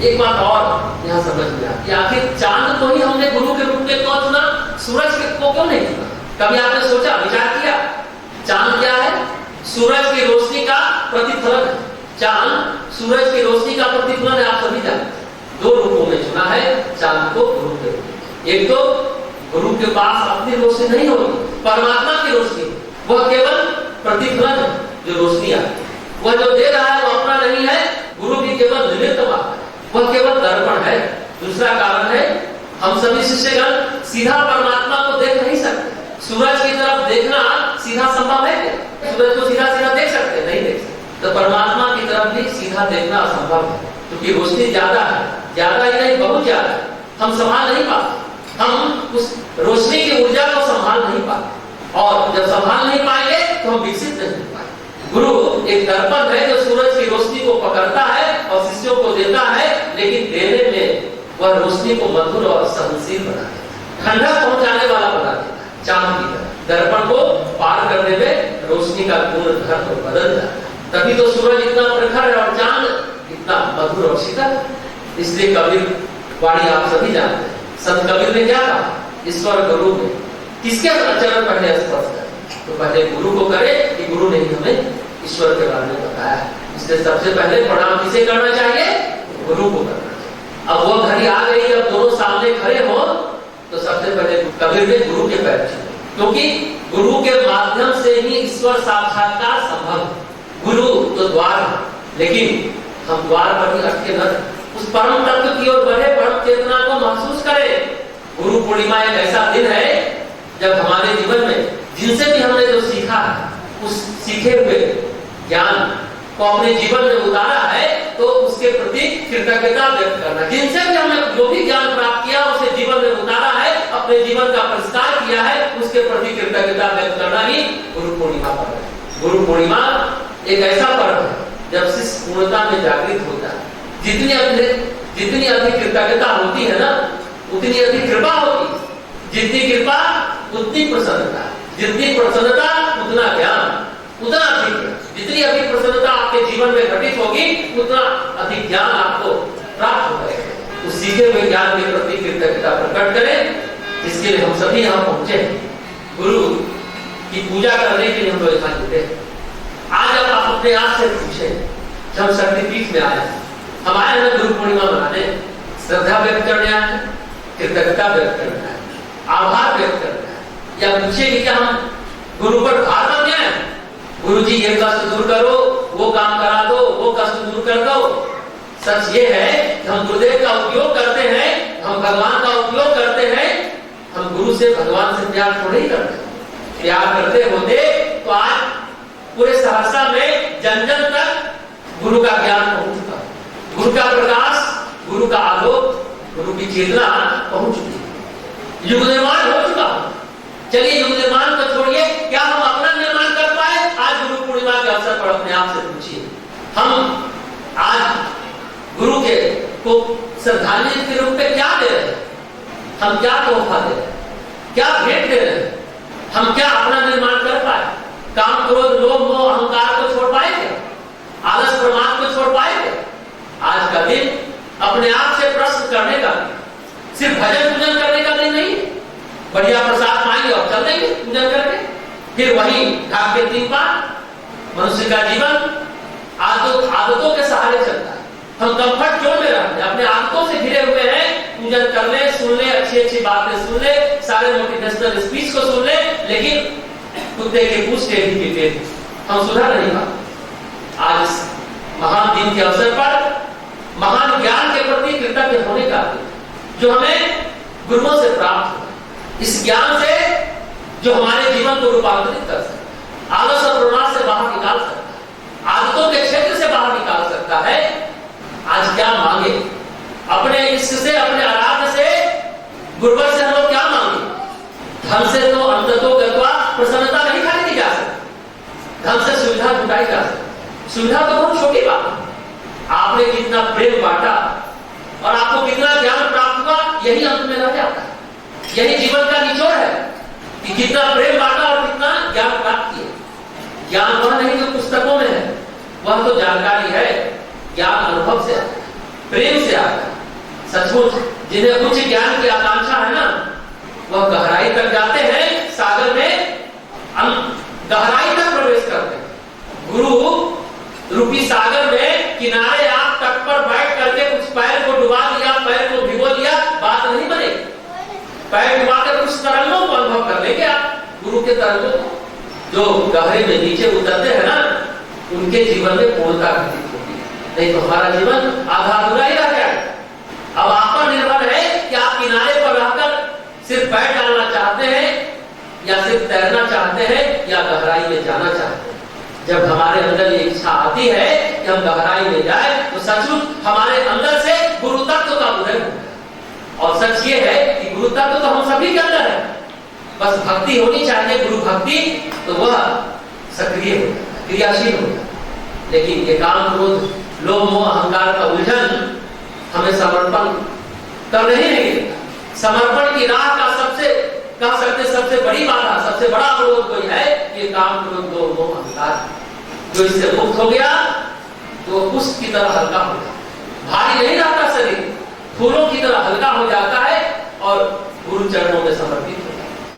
एक बात और यहाँ समझ में आती है, आखिर चांद को ही हमने गुरु के रूप में क्यों चुना, सूरज को क्यों नहीं चुना? कभी आपने सोचा, विचार किया? चांद क्या है? सूरज की रोशनी का प्रतिफलन है। चांद सूरज की रोशनी का प्रतिफलन है, आप सभी जानते हैं। दो रूपों में चुना है चांद को गुरु के रूप में। एक तो गुरु के पास अपनी रोशनी नहीं होती, परमात्मा की रोशनी, वह केवल प्रतिफलन है जो रोशनी आती है। वह जो दे रहा है वो अपना नहीं है, गुरु की केवल निमित्त मात्र है, वह केवल दर्पण है। दूसरा कारण है, हम सभी शिष्यगण सीधा परमात्मा को देख नहीं सकते। सूरज की तरफ देखना सीधा संभव है क्या? सूरज को सीधा सीधा देख सकते? नहीं देख सकते। तो परमात्मा की तरफ भी सीधा देखना असंभव है, क्योंकि रोशनी ज्यादा है, ज्यादा ही नहीं बहुत ज्यादा है, हम संभाल नहीं पाते। हम उस रोशनी की ऊर्जा को संभाल नहीं पाते, और जब संभाल नहीं पाएंगे तो हम विकसित नहीं हो पाएंगे। गुरु एक दर्पण है जो सूरज की रोशनी को पकड़ता है और शिष्यों को देता है, लेकिन देने में वह रोशनी को मधुर और सहनशील बना देता है, ठंडक पहुंचाने वाला बना देता है। चांद की तरह दर्पण को पार करने में रोशनी का गुण धर्म बदल जाता है। तभी तो सूरज इतना प्रखर है और चांद इतना मधुर और शीतल। इसलिए कबीर वाणी आप सभी जानते हैं, संत कबीर ने क्या कहा? ईश्वर गुरु में किसके चरण पहले स्पर्श करें? तो पहले गुरु को करे कि गुरु ने हमें ईश्वर के बारे में बताया। इसलिए सबसे पहले प्रणाम किसे करना चाहिए? गुरु को करना चाहिए। अब वो घड़ी आ गई, अब दोनों सामने खड़े हो, तो सबसे पहले कबीर ने गुरु के पैर छुए, क्योंकि गुरु के माध्यम से ही ईश्वर साक्षात्कार संभव है। गुरु तो द्वार है, लेकिन हम द्वार पर ही अटके न, उस परम तत्व की ओर बढ़े, परम चेतना को महसूस करें। गुरु पूर्णिमा एक ऐसा दिन है जब हमारे जीवन में जिनसे भी हमने जो सीखा है, उस सीखे हुए ज्ञान को अपने जीवन में उतारा है, तो उसके प्रति कृतज्ञता व्यक्त करना। जिनसे भी हमने जो भी ज्ञान प्राप्त किया, उसे जीवन में उतारा है, अपने जीवन का परिष्कार किया है, उसके प्रति कृतज्ञता व्यक्त करना ही गुरु पूर्णिमा पर्व है। गुरु पूर्णिमा एक ऐसा पर्व है जब शिष्य पूर्णता में जागृत होता है। जितनी अधिक कृतज्ञता होती है ना, उतनी अधिक कृपा होती है। जितनी कृपा उतनी प्रसन्नता, जितनी प्रसन्नता उतना ज्ञान, उतना अधिक। जितनी अधिक प्रसन्नता आपके जीवन में घटित होगी, उतना अधिक ज्ञान आपको प्राप्त हो जाएगा। उस सीखे हुए ज्ञान के प्रति कृतज्ञता प्रकट करें, जिसके लिए हम सभी यहाँ पहुंचे। गुरु की पूजा करने के लिए हम लोग यहाँ जुटे हैं। आज आप अपने आप से पूछें, जब शक्तिपीठ में आए, हम आए हैं गुरु पूर्णिमा मनाने, श्रद्धा व्यक्त करने आए हैं, कृतज्ञता व्यक्त करना है, आभार व्यक्त करना है, या पूछे कि क्या हम गुरु पर भार बन गए? गुरु जी ये कष्ट दूर करो, वो काम करा दो, वो कष्ट दूर कर दो। सच ये है कि हम गुरुदेव का उपयोग करते हैं, हम भगवान का उपयोग करते हैं, हम गुरु से भगवान से प्यार थोड़ा ही करते। प्यार करते होते तो आज पूरे सहरसा में जन जन तक गुरु का ज्ञान पहुंच चुका, गुरु का प्रकाश, गुरु का आलोक, गुरु की चेतना पहुंच चुकी है। युग निर्माण हो चुका। चलिए युग निर्माण को छोड़िए, क्या हम अपना निर्माण कर पाए? आज गुरु पूर्णिमा के अवसर पर अपने आप से पूछिए, हम आज गुरु के को श्रद्धांजलि के रूप में क्या दे रहे हैं? हम क्या तोहफा दे रहे हैं? क्या भेंट दे रहे हैं? हम क्या अपना निर्माण कर पाए? काम, क्रोध, लोभ, मोह, अहंकार को छोड़ पाए क्या? आलस, प्रमाद को छोड़ पाए क्या? आज का दिन अपने आप से प्रश्न करने का, सिर्फ भजन पूजन करने का दिन नहीं। बढ़िया प्रसाद पाएंगे और चल देंगे पूजन करके, फिर वही ढाक के 3 बार। मनुष्य का जीवन आदतों के सहारे चलता है। हम कंफर्ट जोन में रहते हैं, अपने आदतों से घिरे हुए हैं। पूजन कर ले, सुन ले, अच्छी अच्छी बातें सुन ले, सारे मोटिवेशनल स्पीच को सुन ले, लेकिन कुत्ते के पूछ टेढ़ी की टेढ़ी, हम सुधर नहीं पाते। आज इस महान दिन के अवसर पर महान ज्ञान के प्रति कृतज्ञ होने का दिन, जो हमें गुरुओं से प्राप्त हो, इस ज्ञान से जो हमारे जीवन को रूपांतरित कर सकता है, आलस और प्रमाद से बाहर निकाल सकता है, आदतों के क्षेत्र से बाहर निकाल सकता है। आज क्या मांगे? अपने इष्ट से, अपने आराध्य से, गुरुवर से हम लोग क्या मांगे? धन से तो अंततो गत्वा प्रसन्नता नहीं खरीदी जा सकती, धन से सुविधा जुटाई जा सकती। सुविधा तो बहुत छोटी बात है। आपने कितना प्रेम बांटा और आपको कितना ज्ञान प्राप्त हुआ, यही अंत में रह जाता है। यही जीवन का निचोड़ है कि कितना प्रेम बांटा और कितना ज्ञान प्राप्त किया। ज्ञान वह नहीं जो पुस्तकों में है, वह तो जानकारी है, ज्ञान अनुभव से आता है। प्रेम से आता है। सचमुच जिन्हें उच्च ज्ञान की आकांक्षा है ना, वह गहराई तक जाते हैं, सागर में गहराई तक प्रवेश करते हैं। गुरु रूपी सागर में किनारे आप तट पर बैठ करके कुछ पैर को डुबा लिया, पैर को भिगो लिया, बात नहीं बनेगी। पैर डुबाकर कुछ तरंगों को अनुभव कर लेंगे आप, गुरु के तरंगों को। जो गहरे में नीचे उतरते हैं ना, उनके जीवन में पूर्णता घटित होती है, नहीं तो हमारा जीवन आधा अधूरा ही रह जाएगा। अब आप पर निर्भर है कि आप किनारे पर रहकर सिर्फ पैर डालना चाहते हैं, या सिर्फ तैरना चाहते हैं, या गहराई में जाना चाहते हैं। जब हमारे अंदर ये इच्छा आती है कि हम गहराई में जाए, तो सचमुच हमारे अंदर से गुरु तत्व का उदय होता है। और सच ये है कि गुरु तत्व तो हम सभी के अंदर है, बस भक्ति होनी चाहिए, गुरु भक्ति, तो वह सक्रिय हो जाए, क्रियाशील हो जाए। लेकिन ये काम, क्रोध, लोभ, मोह, अहंकार का उलझन हमें समर्पण करने ही नहीं देता। समर्पण की राह का कह सकते सबसे बड़ी बाधा, सबसे बड़ा अवरोध कोई है, ये काम, क्रोध, लोभ, मोह, अहंकार। जो इससे मुक्त हो गया तो पुष्प की तरह हल्का हो जाता है, भारी नहीं रहता शरीर, फूलों की तरह हल्का हो जाता है और गुरु चरणों में समर्पित